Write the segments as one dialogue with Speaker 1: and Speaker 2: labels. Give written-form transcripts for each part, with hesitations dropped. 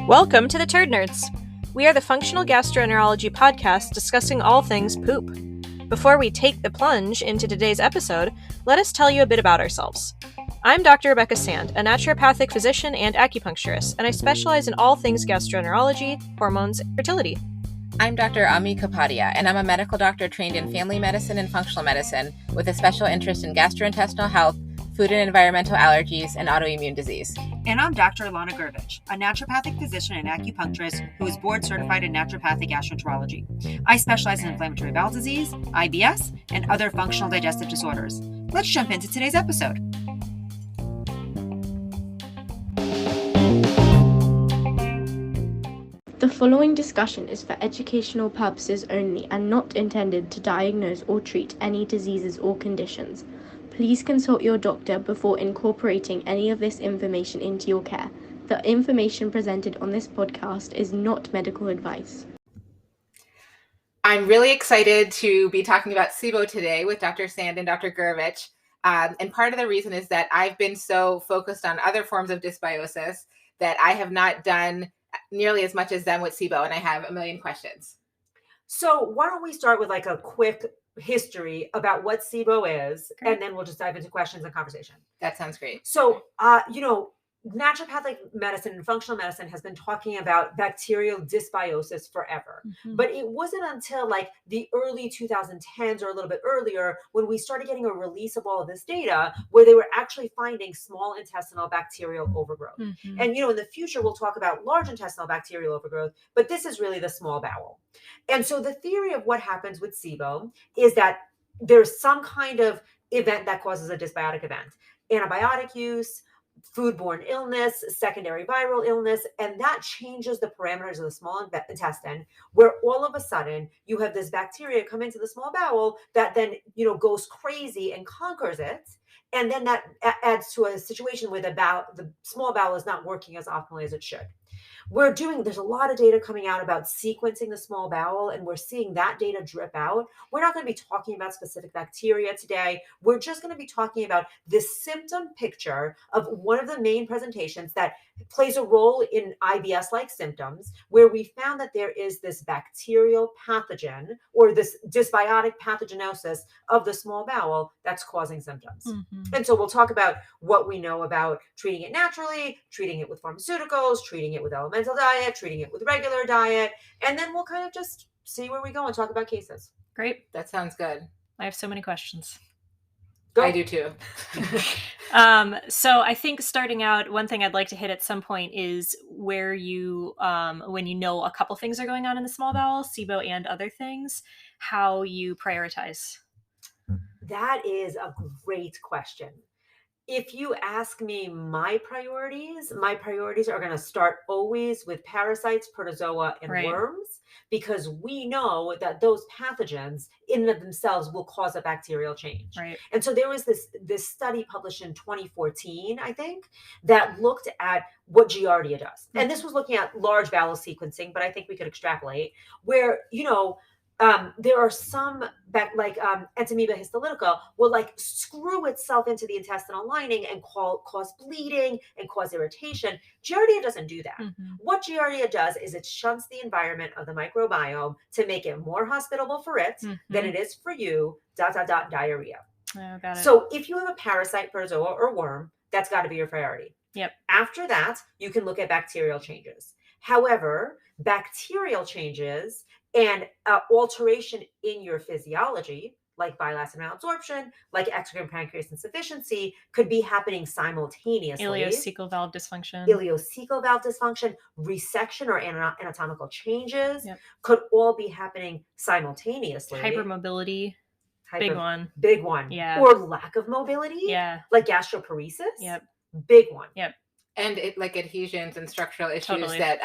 Speaker 1: Welcome to the Turd Nerds. We are the functional gastroenterology podcast discussing all things poop. Before we take the plunge into today's episode, let us tell you a bit about ourselves. I'm Dr. Rebecca Sand, a naturopathic physician and acupuncturist, and I specialize in all things gastroenterology, hormones, and fertility.
Speaker 2: I'm Dr. Ami Kapadia, and I'm a medical doctor trained in family medicine and functional medicine with a special interest in gastrointestinal health, food and environmental allergies, and autoimmune disease.
Speaker 3: And I'm Dr. Gurevich, a naturopathic physician and acupuncturist who is board certified in naturopathic gastroenterology. I specialize in inflammatory bowel disease, IBS, and other functional digestive disorders. Let's jump into today's episode.
Speaker 4: The following discussion is for educational purposes only and not intended to diagnose or treat any diseases or conditions. Please consult your doctor before incorporating any of this information into your care. The information presented on this podcast is not medical advice.
Speaker 2: I'm really excited to be talking about SIBO today with Dr. Sand and Dr. Gurevich. And part of the reason is that I've been so focused on other forms of dysbiosis that I have not done nearly as much as them with SIBO, and I have a million questions.
Speaker 5: So why don't we start with like a quick history about what SIBO is,
Speaker 2: Great.
Speaker 5: And then we'll just dive into questions and conversation.
Speaker 2: That sounds great.
Speaker 5: So, naturopathic medicine and functional medicine has been talking about bacterial dysbiosis forever.
Speaker 1: Mm-hmm.
Speaker 5: But it wasn't until like the early 2010s or a little bit earlier when we started getting a release of all of this data where they were actually finding small intestinal bacterial overgrowth.
Speaker 1: Mm-hmm.
Speaker 5: And, in the future, we'll talk about large intestinal bacterial overgrowth, but this is really the small bowel. And so the theory of what happens with SIBO is that there's some kind of event that causes a dysbiotic event. Antibiotic use, foodborne illness, secondary viral illness, and that changes the parameters of the small intestine, where all of a sudden you have this bacteria come into the small bowel that then, goes crazy and conquers it. And then that adds to a situation where the small bowel is not working as optimally as it should. There's a lot of data coming out about sequencing the small bowel, and we're seeing that data drip out. We're not going to be talking about specific bacteria today. We're just going to be talking about this symptom picture of one of the main presentations that plays a role in IBS-like symptoms, where we found that there is this bacterial pathogen or this dysbiotic pathogenosis of the small bowel that's causing symptoms.
Speaker 1: Mm-hmm.
Speaker 5: And so we'll talk about what we know about treating it naturally, treating it with pharmaceuticals, treating it with elemental diet, treating it with regular diet, and then we'll kind of just see where we go and talk about cases.
Speaker 1: Great.
Speaker 2: That sounds good.
Speaker 1: I have so many questions.
Speaker 5: Go.
Speaker 2: I do too.
Speaker 1: So I think starting out, one thing I'd like to hit at some point is where you, when you know a couple things are going on in the small bowel, SIBO and other things, how you prioritize.
Speaker 5: That is a great question. If you ask me my priorities are going to start always with parasites, protozoa, and
Speaker 1: Right.
Speaker 5: worms, because we know that those pathogens in and of themselves will cause a bacterial change.
Speaker 1: Right.
Speaker 5: And so there was this study published in 2014, I think, that looked at what Giardia does. And this was looking at large bowel sequencing, but I think we could extrapolate where, there are some Entamoeba histolytica will screw itself into the intestinal lining and cause bleeding and cause irritation. Giardia doesn't do that.
Speaker 1: Mm-hmm.
Speaker 5: What Giardia does is it shunts the environment of the microbiome to make it more hospitable for it than it is for you, diarrhea.
Speaker 1: Oh, got it.
Speaker 5: So if you have a parasite, protozoa, or worm, that's got to be your priority.
Speaker 1: Yep.
Speaker 5: After that, you can look at bacterial changes. However, bacterial changes and alteration in your physiology, like bile acid malabsorption, like exocrine pancreas insufficiency, could be happening simultaneously.
Speaker 1: Ileocecal valve dysfunction.
Speaker 5: Resection or anatomical changes could all be happening simultaneously.
Speaker 1: Hypermobility. Big one.
Speaker 5: Big one.
Speaker 1: Yeah.
Speaker 5: Or lack of mobility.
Speaker 1: Yeah.
Speaker 5: Like gastroparesis.
Speaker 1: Yep.
Speaker 5: Big one.
Speaker 1: Yep.
Speaker 2: And like adhesions and structural issues
Speaker 1: Totally.
Speaker 2: that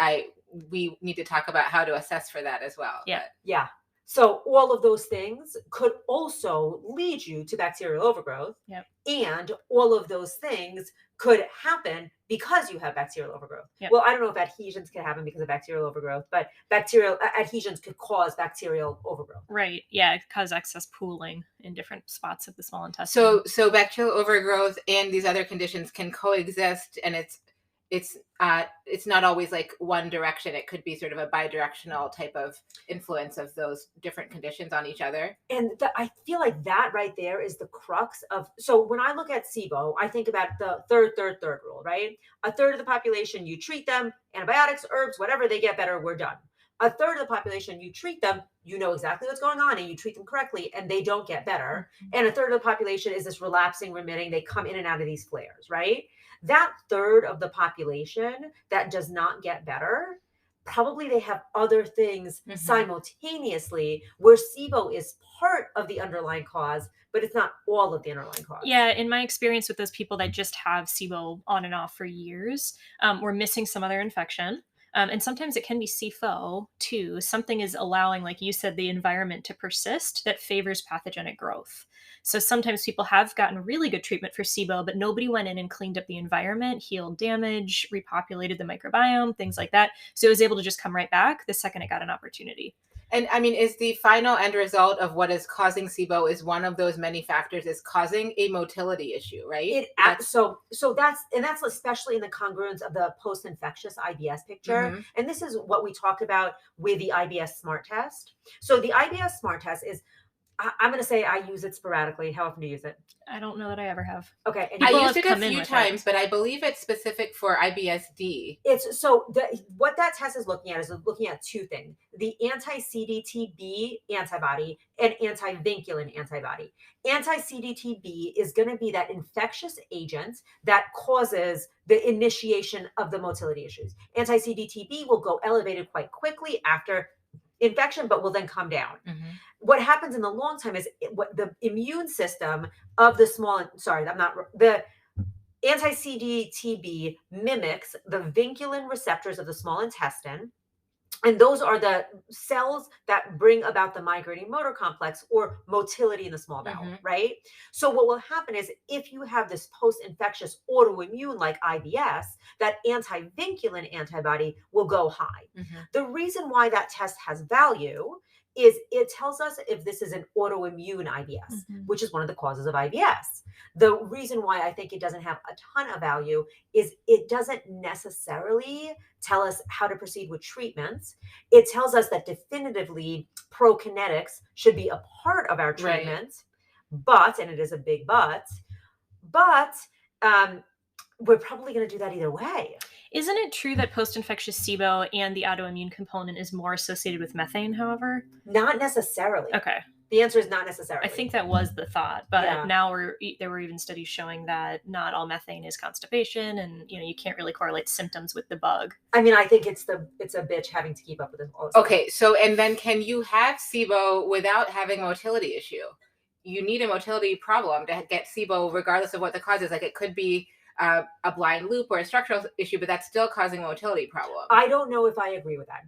Speaker 2: we need to talk about how to assess for that as well.
Speaker 1: Yeah.
Speaker 2: But
Speaker 5: Yeah. So all of those things could also lead you to bacterial overgrowth.
Speaker 1: Yep.
Speaker 5: And all of those things could happen because you have bacterial overgrowth.
Speaker 1: Yep.
Speaker 5: Well, I don't know if adhesions can happen because of bacterial overgrowth, but bacterial adhesions could cause bacterial overgrowth.
Speaker 1: Right. Yeah, it causes excess pooling in different spots of the small intestine.
Speaker 2: So bacterial overgrowth and these other conditions can coexist, and it's not always like one direction. It could be sort of a bidirectional type of influence of those different conditions on each other.
Speaker 5: And I feel like that right there is the crux of, so when I look at SIBO, I think about the third rule, right? A third of the population, you treat them, antibiotics, herbs, whatever, they get better, we're done. A third of the population, you treat them, you know exactly what's going on and you treat them correctly and they don't get better. And a third of the population is this relapsing, remitting, they come in and out of these flares, right? That third of the population that does not get better, probably they have other things simultaneously where SIBO is part of the underlying cause, but it's not all of the underlying cause.
Speaker 1: Yeah, in my experience with those people that just have SIBO on and off for years, we're missing some other infection. And sometimes it can be SIFO too. Something is allowing, like you said, the environment to persist that favors pathogenic growth. So sometimes people have gotten really good treatment for SIBO, but nobody went in and cleaned up the environment, healed damage, repopulated the microbiome, things like that. So it was able to just come right back the second it got an opportunity.
Speaker 2: And I mean, is the final end result of what is causing SIBO is one of those many factors is causing a motility issue, right?
Speaker 5: So that's especially in the congruence of the post-infectious IBS picture. And this is what we talked about with the IBS smart test. So the IBS smart test is, I'm going to say I use it sporadically. How often do you use it?
Speaker 1: I don't know that I ever have.
Speaker 5: Okay. And
Speaker 2: I used it a few times, but I believe it's specific for IBS-D.
Speaker 5: It's so what that test is looking at two things: the anti-CDTB antibody and anti-vinculin antibody. Anti-CDTB is going to be that infectious agent that causes the initiation of the motility issues. Anti-CDTB will go elevated quite quickly after infection, but will then come down. What happens in the long time is what the immune system of the the anti-CDTB mimics the vinculin receptors of the small intestine. And those are the cells that bring about the migrating motor complex or motility in the small bowel, right? So what will happen is if you have this post-infectious autoimmune like IBS, that anti-vinculin antibody will go high. The reason why that test has value is it tells us if this is an autoimmune IBS, which is one of the causes of IBS. The reason why I think it doesn't have a ton of value is it doesn't necessarily tell us how to proceed with treatments. It tells us that definitively prokinetics should be a part of our treatment, but, and it is a big but we're probably going to do that either way.
Speaker 1: Isn't it true that post-infectious SIBO and the autoimmune component is more associated with methane, however?
Speaker 5: Not necessarily.
Speaker 1: Okay.
Speaker 5: The answer is not necessarily.
Speaker 1: I think that was the thought, but now there were even studies showing that not all methane is constipation, and you can't really correlate symptoms with the bug.
Speaker 5: I mean, I think it's a bitch having to keep up with it all.
Speaker 2: Okay, so and then can you have SIBO without having a motility issue? You need a motility problem to get SIBO, regardless of what the cause is. Like it could be a blind loop or a structural issue, but that's still causing a motility problem.
Speaker 5: I don't know if I agree with that.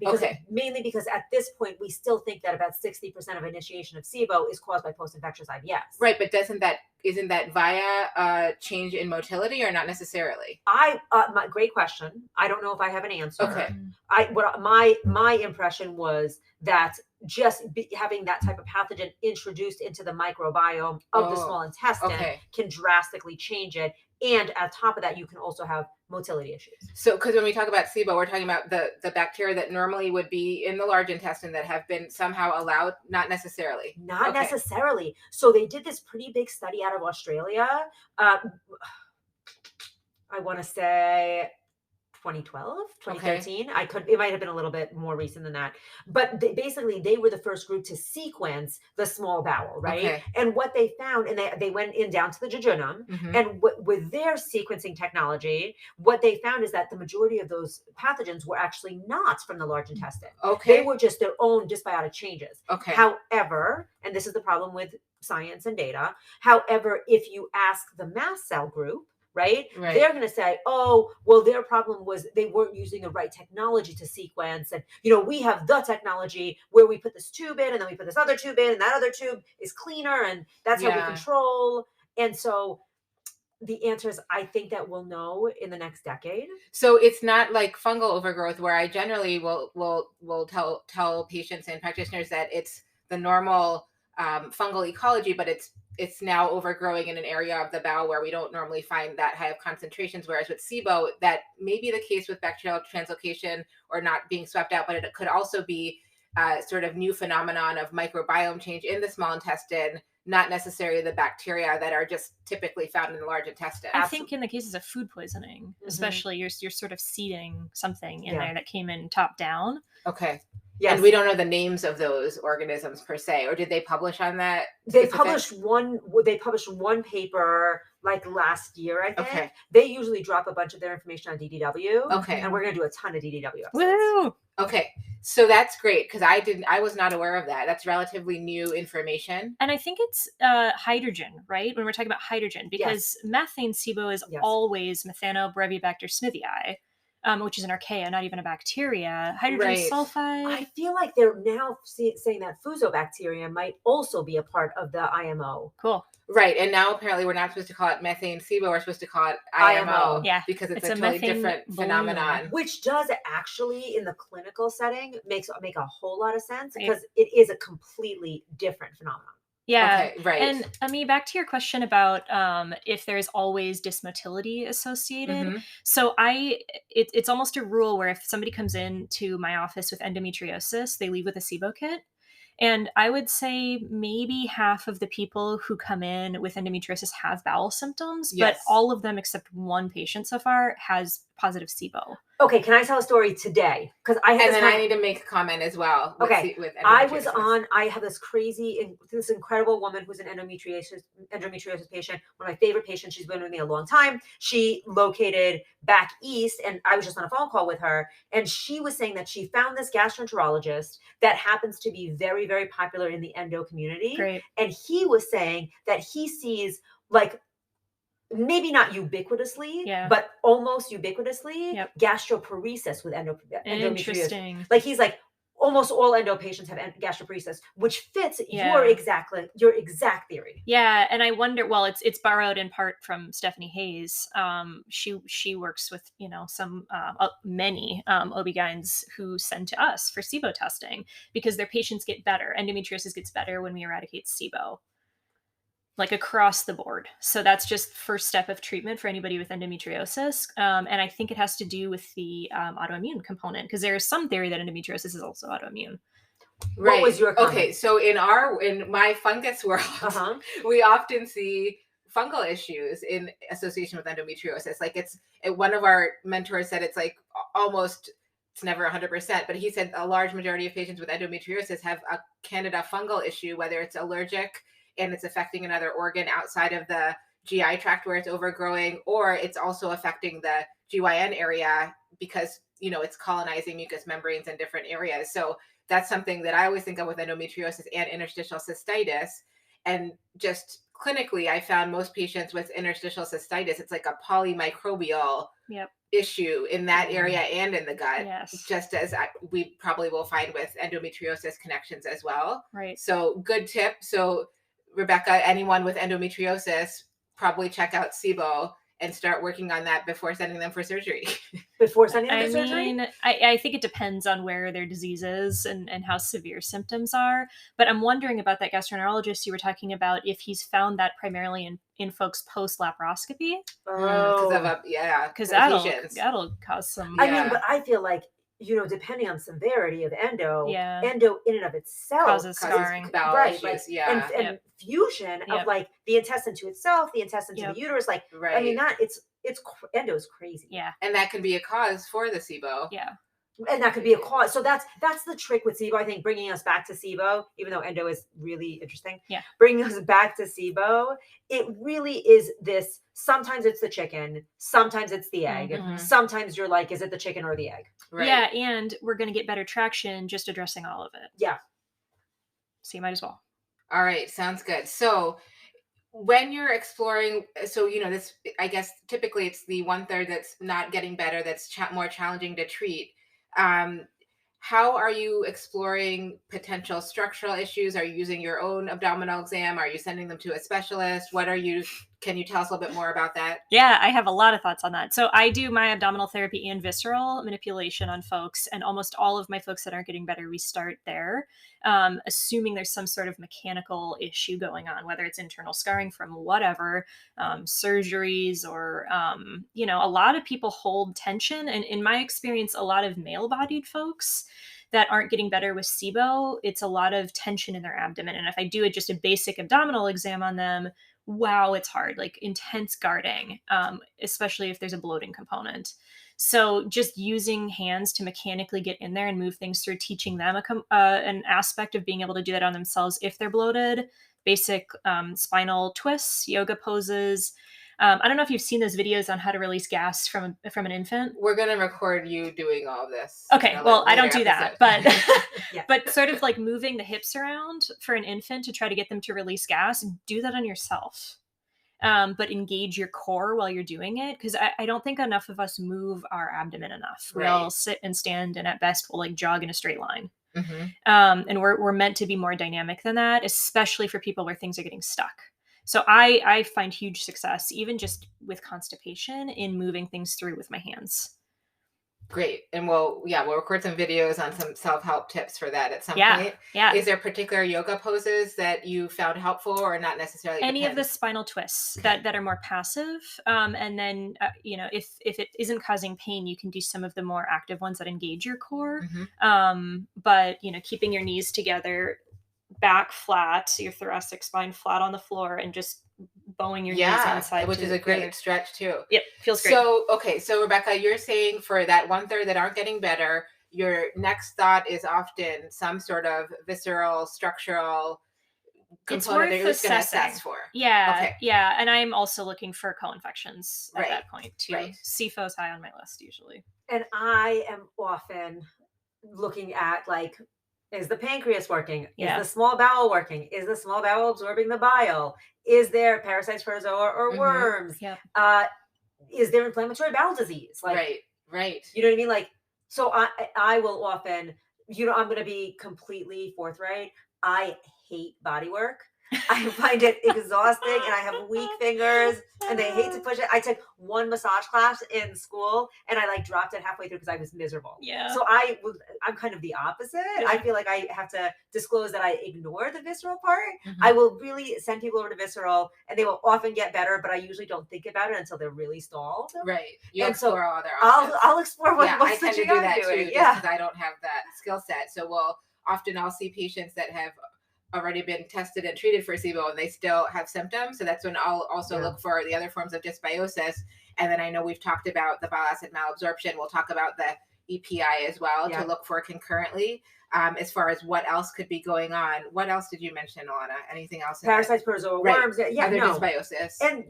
Speaker 5: Mainly because at this point, we still think that about 60% of initiation of SIBO is caused by post-infectious IBS.
Speaker 2: Right, but isn't that via change in motility or not necessarily?
Speaker 5: Great question. I don't know if I have an answer.
Speaker 2: Okay.
Speaker 5: My impression was that just having that type of pathogen introduced into the microbiome of the small intestine can drastically change it. And on top of that, you can also have motility issues.
Speaker 2: So, because when we talk about SIBO, we're talking about the bacteria that normally would be in the large intestine that have been somehow allowed, not necessarily.
Speaker 5: Not necessarily. So they did this pretty big study out of Australia. I want to say 2012, 2013. It might have been a little bit more recent than that. But they were the first group to sequence the small bowel, right?
Speaker 2: Okay.
Speaker 5: And what they found, and they went in down to the jejunum, and with their sequencing technology, what they found is that the majority of those pathogens were actually not from the large intestine.
Speaker 2: Okay.
Speaker 5: They were just their own dysbiotic changes.
Speaker 2: Okay.
Speaker 5: However, and this is the problem with science and data, however, if you ask the mast cell group, right?
Speaker 2: Right.
Speaker 5: They're going to say, oh, well, their problem was they weren't using the right technology to sequence. And, we have the technology where we put this tube in and then we put this other tube in and that other tube is cleaner. And that's how we
Speaker 2: Yeah.
Speaker 5: control. And so the answer is, I think that we'll know in the next decade.
Speaker 2: So it's not like fungal overgrowth, where I generally will tell patients and practitioners that it's the normal fungal ecology, but it's now overgrowing in an area of the bowel where we don't normally find that high of concentrations. Whereas with SIBO, that may be the case with bacterial translocation or not being swept out, but it could also be sort of new phenomenon of microbiome change in the small intestine, not necessarily the bacteria that are just typically found in the large intestine.
Speaker 1: I think in the cases of food poisoning, especially, you're sort of seeding something in there that came in top down.
Speaker 2: Okay.
Speaker 5: Yes.
Speaker 2: And we don't know the names of those organisms per se, or did they publish on that?
Speaker 5: They published one paper like last year, I think.
Speaker 2: Okay.
Speaker 5: They usually drop a bunch of their information on DDW.
Speaker 2: Okay.
Speaker 5: And we're going to do a ton of DDW episodes.
Speaker 1: Woo!
Speaker 2: Okay. So that's great, because I was not aware of that. That's relatively new information.
Speaker 1: And I think it's hydrogen, right? When we're talking about hydrogen, because methane SIBO is always Methanobrevibacter smithii, which is an archaea, not even a bacteria. Hydrogen sulfide.
Speaker 5: I feel like they're now saying that fusobacteria might also be a part of the IMO.
Speaker 1: Cool.
Speaker 2: Right. And now apparently we're not supposed to call it methane SIBO. We're supposed to call it IMO.
Speaker 1: Yeah.
Speaker 2: Because it's a totally different phenomenon.
Speaker 5: Which does actually, in the clinical setting, make a whole lot of sense, because it is a completely different phenomenon.
Speaker 1: Yeah.
Speaker 2: Okay, right.
Speaker 1: And Ami, back to your question about if there's always dysmotility associated. So it's almost a rule where if somebody comes into my office with endometriosis, they leave with a SIBO kit. And I would say maybe half of the people who come in with endometriosis have bowel symptoms, but all of them except one patient so far has positive SIBO.
Speaker 5: Okay, can I tell a story today? Because I
Speaker 2: need to make a comment as well. With
Speaker 5: I have this incredible woman who's an endometriosis patient, one of my favorite patients. She's been with me a long time. She located back east, and I was just on a phone call with her, and she was saying that she found this gastroenterologist that happens to be very, very popular in the endo community.
Speaker 1: Great.
Speaker 5: And he was saying that he sees, like, maybe not ubiquitously, but almost ubiquitously, gastroparesis with endometriosis.
Speaker 1: Interesting.
Speaker 5: Like, he's like, almost all endo patients have gastroparesis, which fits your exact theory.
Speaker 1: Yeah, and I wonder. Well, it's borrowed in part from Stephanie Hayes. She works with some many OB-GYNs who send to us for SIBO testing because their patients get better. Endometriosis gets better when we eradicate SIBO, like across the board. So that's just first step of treatment for anybody with endometriosis. And I think it has to do with the autoimmune component, because there is some theory that endometriosis is also autoimmune.
Speaker 2: Right.
Speaker 5: What was your comment?
Speaker 2: Okay, so in my fungus world, we often see fungal issues in association with endometriosis. Like one of our mentors said it's like almost, it's never 100%, but he said a large majority of patients with endometriosis have a candida fungal issue, whether it's allergic and it's affecting another organ outside of the GI tract where it's overgrowing, or it's also affecting the GYN area because, it's colonizing mucous membranes in different areas. So that's something that I always think of with endometriosis and interstitial cystitis. And just clinically, I found most patients with interstitial cystitis, it's like a polymicrobial issue in that area and in the gut, just as we probably will find with endometriosis connections as well.
Speaker 1: Right.
Speaker 2: So good tip. So Rebecca, anyone with endometriosis, probably check out SIBO and start working on that before sending them for surgery.
Speaker 5: Before sending them for surgery?
Speaker 1: I think it depends on where their disease is and how severe symptoms are. But I'm wondering about that gastroenterologist you were talking about, if he's found that primarily in folks post-laparoscopy.
Speaker 2: Because
Speaker 1: that'll cause some...
Speaker 5: I mean, but I feel like, depending on severity of endo in and of itself
Speaker 1: causes scarring,
Speaker 2: bowel issues,
Speaker 5: and fusion of like the intestine to itself, the intestine to the uterus. Like, I mean, that it's endo is crazy.
Speaker 1: Yeah,
Speaker 2: and that can be a cause for the SIBO.
Speaker 5: Yeah. And that could be a cause. So that's the trick with SIBO. I think bringing us back to SIBO, even though endo is really interesting.
Speaker 1: Yeah.
Speaker 5: Bringing us back to SIBO, it really is this. Sometimes it's the chicken. Sometimes it's the egg. Sometimes you're like, is it the chicken or the egg?
Speaker 1: Right. Yeah, and we're going to get better traction just addressing all of it.
Speaker 5: Yeah.
Speaker 1: So you might as well.
Speaker 2: All right. Sounds good. So when you're exploring, so this, I guess typically it's the 1/3 that's not getting better, that's more challenging to treat. How are you exploring potential structural issues? Are you using your own abdominal exam? Are you sending them to a specialist? Can you tell us a little bit more about that?
Speaker 1: Yeah, I have a lot of thoughts on that. So I do my abdominal therapy and visceral manipulation on folks, and almost all of my folks that aren't getting better, we start there, assuming there's some sort of mechanical issue going on, whether it's internal scarring from whatever, surgeries, or, a lot of people hold tension. And in my experience, a lot of male-bodied folks that aren't getting better with SIBO, it's a lot of tension in their abdomen. And if I do just a basic abdominal exam on them, wow, it's hard, like intense guarding, especially if there's a bloating component. So just using hands to mechanically get in there and move things through, teaching them an aspect of being able to do that on themselves if they're bloated, basic spinal twists, yoga poses. I don't know if you've seen those videos on how to release gas from an infant.
Speaker 2: We're going to record you doing all of this.
Speaker 1: Okay, well, I don't do that, but
Speaker 5: Yeah.
Speaker 1: but sort of like moving the hips around for an infant to try to get them to release gas, do that on yourself. But engage your core while you're doing it, because I don't think enough of us move our abdomen enough. We all sit and stand, and at best we'll like jog in a straight line.
Speaker 2: Mm-hmm.
Speaker 1: And we're meant to be more dynamic than that, especially for people where things are getting stuck. So I find huge success, even just with constipation, in moving things through with my hands.
Speaker 2: Great. And we'll record some videos on some self-help tips for that at some point.
Speaker 1: Yeah.
Speaker 2: Is there particular yoga poses that you found helpful, or not necessarily?
Speaker 1: Any of the spinal twists that are more passive. And then, if it isn't causing pain, you can do some of the more active ones that engage your core.
Speaker 2: Mm-hmm.
Speaker 1: But, keeping your knees together, back flat, your thoracic spine flat on the floor, and just bowing your knees inside,
Speaker 2: which is a great stretch too.
Speaker 1: Yep, feels great.
Speaker 2: So Rebecca, you're saying for that 1/3 that aren't getting better, your next thought is often some sort of visceral, structural component that you're just going to assess for.
Speaker 1: Yeah, yeah, and I'm also looking for co-infections at that point too.
Speaker 2: Right.
Speaker 1: SIFO is high on my list usually.
Speaker 5: And I am often looking at, like, is the pancreas working?
Speaker 1: Yeah.
Speaker 5: Is the small bowel working? Is the small bowel absorbing the bile? Is there parasites, protozoa, or
Speaker 2: Mhm.
Speaker 5: worms?
Speaker 1: Yeah.
Speaker 5: Is there inflammatory bowel disease?
Speaker 2: Right.
Speaker 5: You know what I mean? Like, so I will often, I'm going to be completely forthright. I hate body work. I find it exhausting, and I have weak fingers, and they hate to push it. I took one massage class in school, and I dropped it halfway through because I was miserable.
Speaker 1: Yeah.
Speaker 5: So I'm kind of the opposite.
Speaker 1: Yeah.
Speaker 5: I feel like I have to disclose that I ignore the visceral part.
Speaker 2: Mm-hmm.
Speaker 5: I will really send people over to visceral, and they will often get better, but I usually don't think about it until they're really stalled.
Speaker 2: Right. You
Speaker 5: And
Speaker 2: explore all other options.
Speaker 5: I'll explore what's
Speaker 2: I tend to do that
Speaker 5: doing.
Speaker 2: too,
Speaker 5: Yeah.
Speaker 2: because I don't have that skill set. So I'll see patients that have already been tested and treated for SIBO, and they still have symptoms. So that's when I'll also look for the other forms of dysbiosis. And then I know we've talked about the bile acid malabsorption. We'll talk about the EPI as well to look for concurrently. As far as what else could be going on. What else did you mention, Alana? Anything else?
Speaker 5: Parasites, protozoa, worms.
Speaker 2: Other dysbiosis.
Speaker 5: And,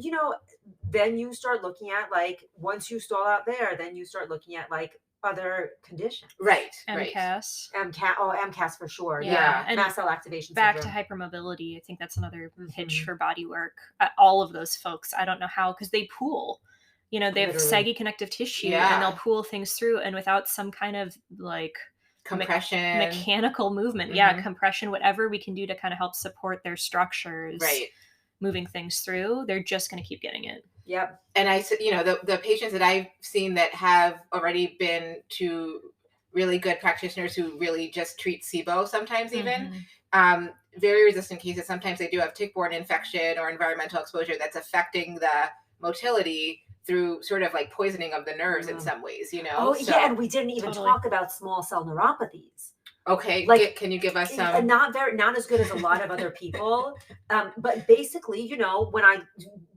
Speaker 5: then you start looking at, once you stall out there, then you start looking at, other conditions.
Speaker 2: Right.
Speaker 1: MCAS.
Speaker 5: MCAS for sure.
Speaker 1: Yeah.
Speaker 5: And mast cell activation
Speaker 1: back
Speaker 5: syndrome.
Speaker 1: to hypermobility. I think that's another pitch for body work. All of those folks, I don't know how, because they pool. They have
Speaker 5: Literally.
Speaker 1: saggy connective tissue, and they'll pool things through, and without some kind of
Speaker 2: compression,
Speaker 1: mechanical movement, compression, whatever we can do to kind of help support their structures, moving things through, they're just going to keep getting it.
Speaker 5: Yep.
Speaker 2: And I said, the patients that I've seen that have already been to really good practitioners who really just treat SIBO sometimes even, very resistant cases. Sometimes they do have tick-borne infection or environmental exposure that's affecting the motility through sort of poisoning of the nerves in some ways,
Speaker 5: And we didn't even talk about small cell neuropathies.
Speaker 2: Okay, can you give us some?
Speaker 5: Not as good as a lot of other people, but basically,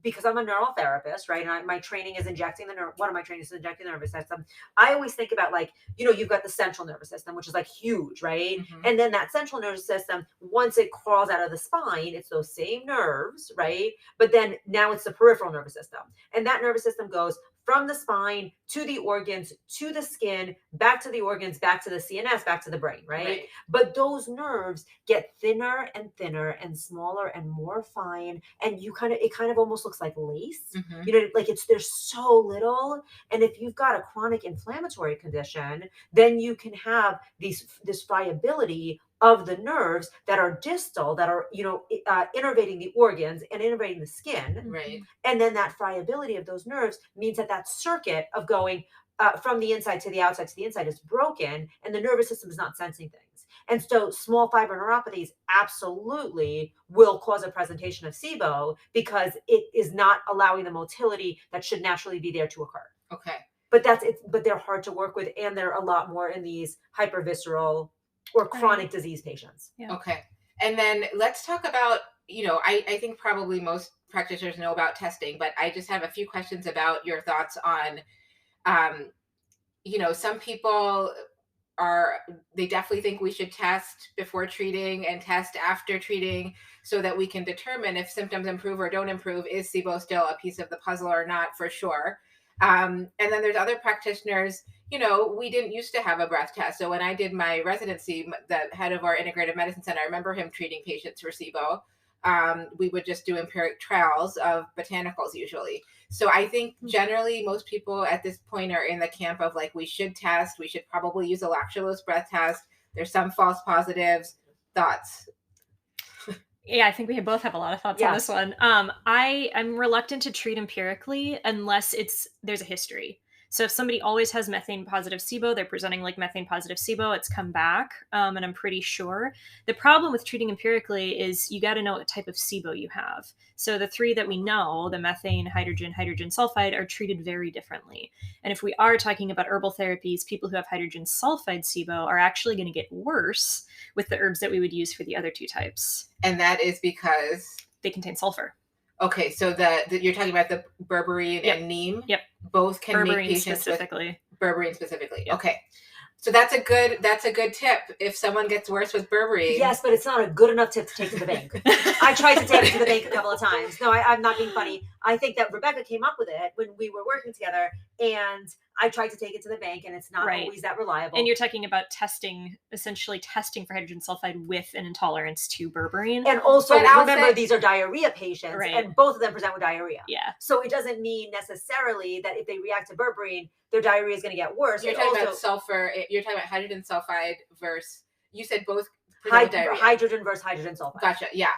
Speaker 5: because I'm a neural therapist, right? And my training is injecting one of my trainings is injecting the nervous system. I always think about you've got the central nervous system, which is huge, right?
Speaker 2: Mm-hmm.
Speaker 5: And then that central nervous system, once it crawls out of the spine, it's those same nerves, right? But then now it's the peripheral nervous system, and that nervous system goes from the spine to the organs, to the skin, back to the organs, back to the CNS, back to the brain, right? But those nerves get thinner and thinner and smaller and more fine. And it kind of almost looks like lace, like there's so little. And if you've got a chronic inflammatory condition, then you can have this friability of the nerves that are distal, that are, innervating the organs and innervating the skin.
Speaker 2: Right.
Speaker 5: And then that friability of those nerves means that circuit of going from the inside to the outside to the inside is broken, and the nervous system is not sensing things. And so small fiber neuropathies absolutely will cause a presentation of SIBO because it is not allowing the motility that should naturally be there to occur.
Speaker 2: Okay.
Speaker 5: But but they're hard to work with, and they're a lot more in these hypervisceral or chronic disease patients.
Speaker 1: Yeah.
Speaker 2: Okay. And then let's talk about, I think probably most practitioners know about testing, but I just have a few questions about your thoughts on, some people they definitely think we should test before treating and test after treating so that we can determine if symptoms improve or don't improve. Is SIBO still a piece of the puzzle or not, for sure? And then there's other practitioners, we didn't used to have a breath test. So when I did my residency, the head of our integrative medicine center, I remember him treating patients for SIBO. We would just do empiric trials of botanicals usually. So I think generally most people at this point are in the camp of like, we should test, we should probably use a lactulose breath test. There's some false positives. Thoughts?
Speaker 1: Yeah, I think we both have a lot of thoughts on this one. I'm reluctant to treat empirically unless there's a history. So if somebody always has methane positive SIBO, they're presenting like methane positive SIBO, it's come back, and I'm pretty sure. The problem with treating empirically is you got to know what type of SIBO you have. So the three that we know, the methane, hydrogen, hydrogen sulfide, are treated very differently. And if we are talking about herbal therapies, people who have hydrogen sulfide SIBO are actually going to get worse with the herbs that we would use for the other two types.
Speaker 2: And that is because
Speaker 1: they contain sulfur.
Speaker 2: Okay, so you're talking about the berberine and neem.
Speaker 1: Yep.
Speaker 2: Both can make
Speaker 1: Berberine
Speaker 2: patients
Speaker 1: specifically.
Speaker 2: with berberine specifically.
Speaker 1: Yep.
Speaker 2: Okay. So that's a good tip if someone gets worse with berberine.
Speaker 5: Yes, but it's not a good enough tip to take to the bank. I tried to take it to the bank a couple of times. No, I'm not being funny. I think that Rebecca came up with it when we were working together, and I tried to take it to the bank, and it's not always that reliable.
Speaker 1: And you're talking about essentially testing for hydrogen sulfide with an intolerance to berberine.
Speaker 5: And also, remember, these are diarrhea patients, and both of them present with diarrhea.
Speaker 1: Yeah.
Speaker 5: So it doesn't mean necessarily that if they react to berberine, their diarrhea is going to get worse.
Speaker 2: You're talking about sulfur. You're talking about hydrogen sulfide versus, you said both
Speaker 5: hydrogen versus hydrogen sulfide.
Speaker 2: Gotcha. Yeah.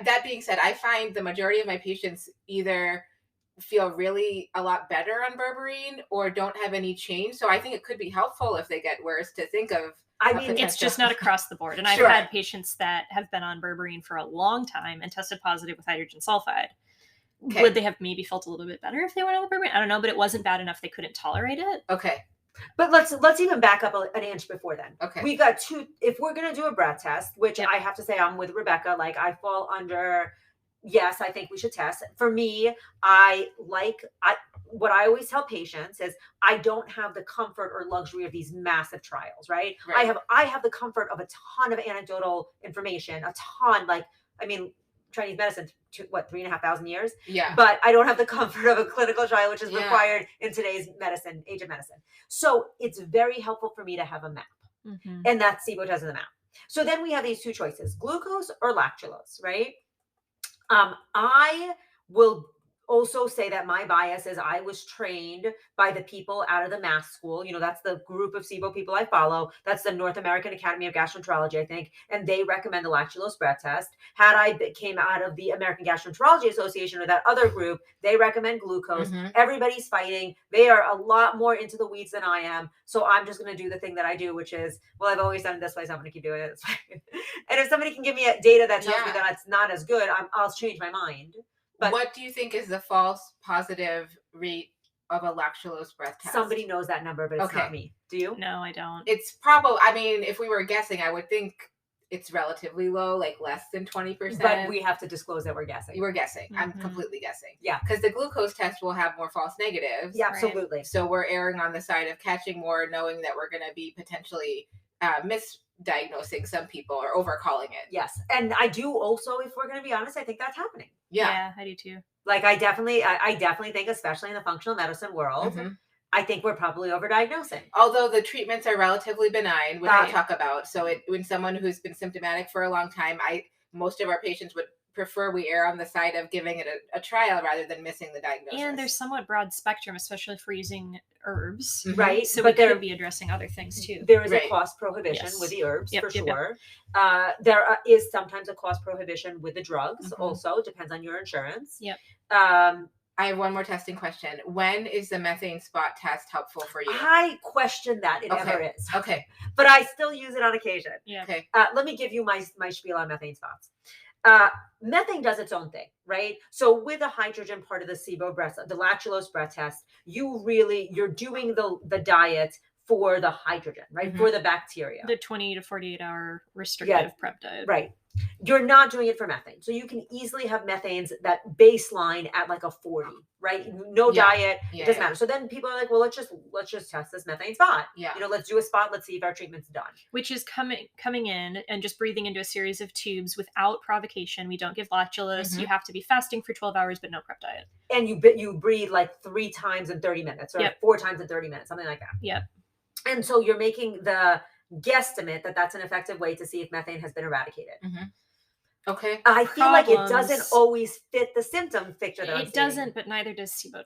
Speaker 2: That being said, I find the majority of my patients either feel really a lot better on berberine or don't have any change. So I think it could be helpful if they get worse to think of.
Speaker 1: I mean, it's just not across the board. And I've had patients that have been on berberine for a long time and tested positive with hydrogen sulfide. Okay. Would they have maybe felt a little bit better if they went on the berberine? I don't know, but it wasn't bad enough they couldn't tolerate it.
Speaker 2: Okay.
Speaker 5: But let's even back up an inch before then.
Speaker 2: Okay.
Speaker 5: We've got if we're going to do a breath test, which I have to say I'm with Rebecca, like I fall under, yes, I think we should test. For me, what I always tell patients is I don't have the comfort or luxury of these massive trials, right? I have the comfort of a ton of anecdotal information, a ton, Chinese medicine, 3,500 years?
Speaker 2: Yeah.
Speaker 5: But I don't have the comfort of a clinical trial, which is required in today's age of medicine. So it's very helpful for me to have a map. Mm-hmm. And that SIBO test is the map. So then we have these two choices, glucose or lactulose, right? I will also say that my bias is I was trained by the people out of the mass school. That's the group of SIBO people I follow. That's the North American Academy of Gastroenterology, I think. And they recommend the lactulose breath test. Had I came out of the American Gastroenterology Association or that other group, they recommend glucose. Mm-hmm. Everybody's fighting. They are a lot more into the weeds than I am. So I'm just going to do the thing that I do, which is, well, I've always done it this way, so I'm going to keep doing it this way. And if somebody can give me data that tells me that it's not as good, I'll change my mind. But
Speaker 2: what do you think is the false positive rate of a lactulose breath test?
Speaker 5: Somebody knows that number, but it's not me. Do you?
Speaker 1: No, I don't.
Speaker 2: It's probably, if we were guessing, I would think it's relatively low, like less than 20%.
Speaker 5: But we have to disclose that we're guessing.
Speaker 2: We're guessing. Mm-hmm. I'm completely guessing.
Speaker 5: Yeah.
Speaker 2: Because the glucose test will have more false negatives.
Speaker 5: Yeah, absolutely.
Speaker 2: Right? So we're erring on the side of catching more, knowing that we're going to be potentially misdiagnosing some people or overcalling it.
Speaker 5: Yes. And I do also, if we're going to be honest, I think that's happening.
Speaker 2: Yeah.
Speaker 1: I do too.
Speaker 5: Like I definitely think, especially in the functional medicine world, I think we're probably overdiagnosing.
Speaker 2: Although the treatments are relatively benign, which
Speaker 1: Right.
Speaker 2: I'll talk about. So when someone who's been symptomatic for a long time, most of our patients would prefer we err on the side of giving it a trial rather than missing the diagnosis.
Speaker 1: And there's somewhat broad spectrum, especially if we're using herbs.
Speaker 5: Right.
Speaker 1: So we could be addressing other things too.
Speaker 5: There is a cost prohibition with the herbs for sure. There is sometimes a cost prohibition with the drugs also. Depends on your insurance.
Speaker 1: Yep.
Speaker 2: I have one more testing question. When is the methane spot test helpful for you?
Speaker 5: I question that it ever is.
Speaker 2: Okay.
Speaker 5: But I still use it on occasion.
Speaker 1: Yeah.
Speaker 2: Okay.
Speaker 5: Let me give you my spiel on methane spots. Methane does its own thing, right? So with the hydrogen part of the SIBO breath, the lactulose breath test, you're doing the diet for the hydrogen, right? For the bacteria.
Speaker 1: The 20 to 48 hour restrictive prep diet.
Speaker 5: Right. You're not doing it for methane. So you can easily have methanes that baseline at like a 40, right? No diet, it doesn't matter. So then people are like, well, let's just test this methane spot.
Speaker 2: Yeah.
Speaker 5: Let's do a spot. Let's see if our treatment's done.
Speaker 1: Which is coming in and just breathing into a series of tubes without provocation. We don't give lactulose. You have to be fasting for 12 hours, but no prep diet.
Speaker 5: And you breathe like 3 times in 30 minutes or 4 times in 30 minutes, something like that.
Speaker 1: Yep.
Speaker 5: And so you're making the guesstimate that that's an effective way to see if methane has been eradicated.
Speaker 2: Okay.
Speaker 5: I feel like it doesn't always fit the symptom picture that
Speaker 1: it doesn't, but neither does SIBO.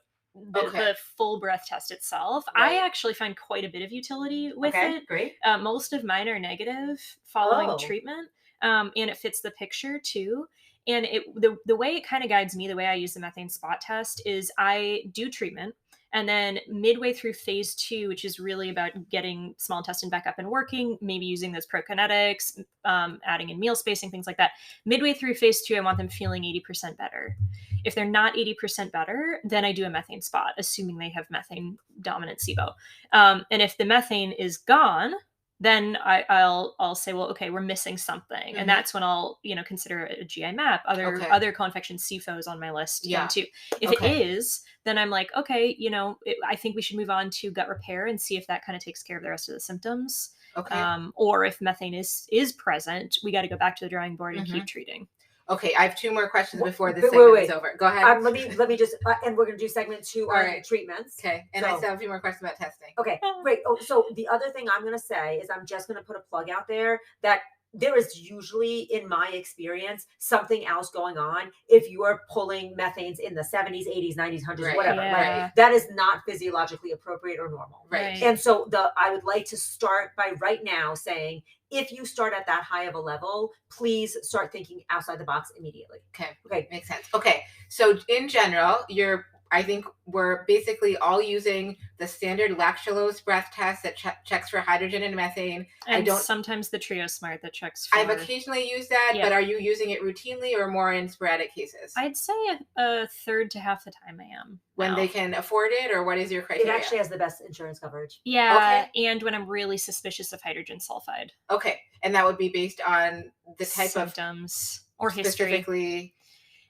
Speaker 1: The full breath test itself.
Speaker 5: Right.
Speaker 1: I actually find quite a bit of utility with it.
Speaker 5: Great.
Speaker 1: Most of mine are negative following treatment, and it fits the picture too. And the way it kind of guides me, the way I use the methane spot test is I do treatment. And then midway through phase 2, which is really about getting small intestine back up and working, maybe using those prokinetics, adding in meal spacing, things like that. Midway through phase 2, I want them feeling 80% better. If they're not 80% better, then I do a methane spot, assuming they have methane dominant SIBO. And if the methane is gone, then I'll say, well, okay, we're missing something. And that's when I'll, consider a GI map. Other co-infection CFO is on my list then too. If it is, then I'm like, okay, I think we should move on to gut repair and see if that kind of takes care of the rest of the symptoms.
Speaker 2: Okay.
Speaker 1: Or if methane is present, we got to go back to the drawing board and keep treating.
Speaker 2: Okay, I have 2 more questions before this segment is over. Go ahead.
Speaker 5: Let me just, and we're going to do segment 2 on treatments.
Speaker 2: Okay, and I still have a few more questions about testing.
Speaker 5: Okay, great. Oh, so the other thing I'm going to say is I'm just going to put a plug out there that there is usually, in my experience, something else going on if you are pulling methanes in the 70s, 80s, 90s, 100s, whatever.
Speaker 1: Yeah.
Speaker 5: Like, that is not physiologically appropriate or normal.
Speaker 2: Right.
Speaker 5: And so I would like to start by right now saying, if you start at that high of a level, please start thinking outside the box immediately.
Speaker 2: Okay. Makes sense. Okay. So in general, I think we're basically all using the standard lactulose breath test that checks for hydrogen and methane.
Speaker 1: And sometimes the Trio Smart that checks for...
Speaker 2: I've occasionally used that, but are you using it routinely or more in sporadic cases?
Speaker 1: I'd say a third to half the time I am.
Speaker 2: When they can afford it, or what is your criteria?
Speaker 5: It actually has the best insurance coverage.
Speaker 1: Yeah, and when I'm really suspicious of hydrogen sulfide.
Speaker 2: Okay, and that would be based on the type
Speaker 1: symptoms or history.
Speaker 2: Specifically...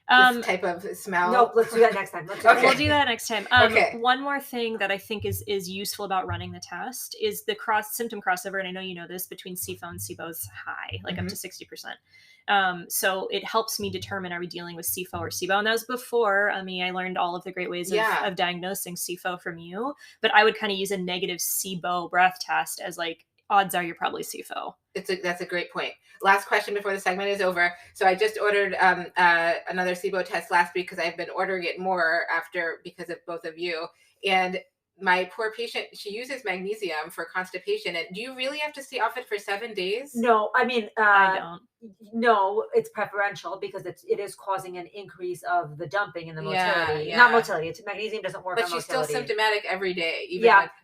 Speaker 2: this type of smell.
Speaker 5: No, let's do that next time.
Speaker 1: We'll do that next time. One more thing that I think is useful about running the test is the symptom crossover, and I know you know this, between CFO and SIBO is high, like up to 60%. So it helps me determine, are we dealing with CFO or SIBO? And that was before, I learned all of the great ways of diagnosing CFO from you, but I would kind of use a negative SIBO breath test as like, odds are you're probably CFO.
Speaker 2: That's a great point. Last question before the segment is over. So I just ordered another SIBO test last week because I've been ordering it more because of both of you. And my poor patient, she uses magnesium for constipation. And do you really have to stay off it for 7 days?
Speaker 5: No, I mean,
Speaker 1: I don't.
Speaker 5: No, it's preferential because it is causing an increase of the dumping in the motility.
Speaker 2: Yeah.
Speaker 5: Not motility. Magnesium doesn't work on motility.
Speaker 2: But she's still symptomatic every day.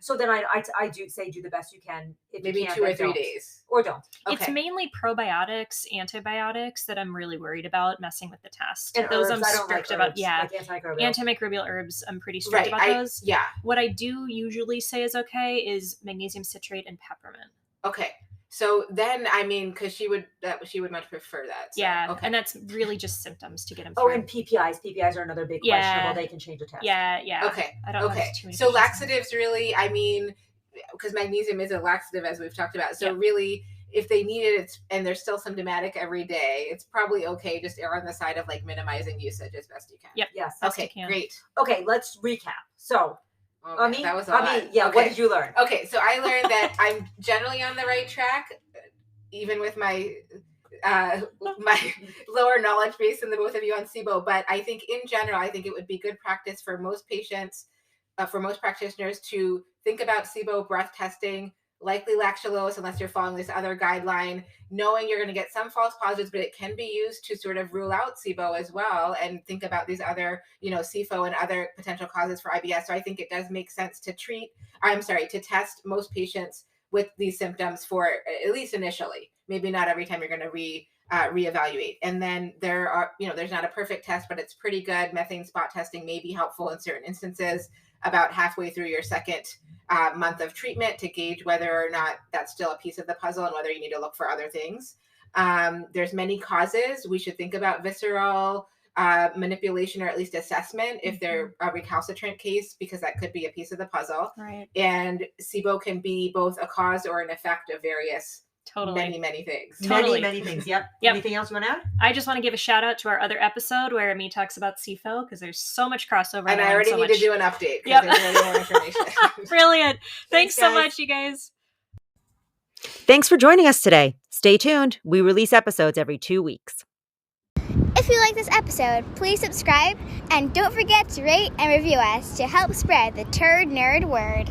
Speaker 5: So then I do say do the best you can. If
Speaker 2: maybe
Speaker 5: you can,
Speaker 2: 2 or 3 days.
Speaker 5: Or don't.
Speaker 2: Okay.
Speaker 1: It's mainly probiotics, antibiotics that I'm really worried about messing with the test.
Speaker 5: And
Speaker 1: those
Speaker 5: herbs,
Speaker 1: I'm strict about. Yeah.
Speaker 5: Like
Speaker 1: antimicrobial herbs, I'm pretty strict about those.
Speaker 2: Yeah.
Speaker 1: What I do usually say is okay is magnesium citrate and peppermint.
Speaker 2: Okay. So then, because she would much prefer that. So,
Speaker 1: yeah,
Speaker 2: okay.
Speaker 1: And that's really just symptoms to get them through.
Speaker 5: Oh, and PPIs. PPIs are another big questionable. They can change the test.
Speaker 1: Yeah.
Speaker 2: Okay.
Speaker 1: I don't know.
Speaker 2: So laxatives really, because magnesium is a laxative, as we've talked about. So really, if they need it and they're still symptomatic every day, it's probably okay. Just err on the side of like minimizing usage as best you can.
Speaker 1: Yep.
Speaker 5: Yes.
Speaker 1: Best you
Speaker 2: Okay,
Speaker 1: can.
Speaker 2: great.
Speaker 5: Okay, let's recap. So,
Speaker 2: Okay, that was a lot.
Speaker 5: yeah,
Speaker 2: Okay.
Speaker 5: what did you learn?
Speaker 2: Okay, so I learned that I'm generally on the right track, even with my lower knowledge base than the both of you on SIBO. But I think in general, I think it would be good practice for most patients, for most practitioners, to think about SIBO breath testing, likely lactulose, unless you're following this other guideline, knowing you're going to get some false positives, but it can be used to sort of rule out SIBO as well, and think about these other, CIFO and other potential causes for IBS. So I think it does make sense to test most patients with these symptoms for at least initially. Maybe not every time you're going to reevaluate. And then there are, there's not a perfect test, but it's pretty good. Methane spot testing may be helpful in certain instances about halfway through your second month of treatment to gauge whether or not that's still a piece of the puzzle and whether you need to look for other things. There's many causes. We should think about visceral manipulation or at least assessment if they're a recalcitrant case, because that could be a piece of the puzzle.
Speaker 1: Right.
Speaker 2: And SIBO can be both a cause or an effect of various many things.
Speaker 5: Many things. Yep. Anything else you want to add?
Speaker 1: I just want to give a shout out to our other episode where Amy talks about SIFO, because there's so much crossover.
Speaker 2: And I already need to do an update.
Speaker 1: Yep.
Speaker 2: There's already more information.
Speaker 1: Brilliant. Thanks so
Speaker 5: guys.
Speaker 1: much, you guys.
Speaker 3: Thanks for joining us today. Stay tuned. We release episodes every 2 weeks.
Speaker 6: If you like this episode, please subscribe and don't forget to rate and review us to help spread the turd nerd word.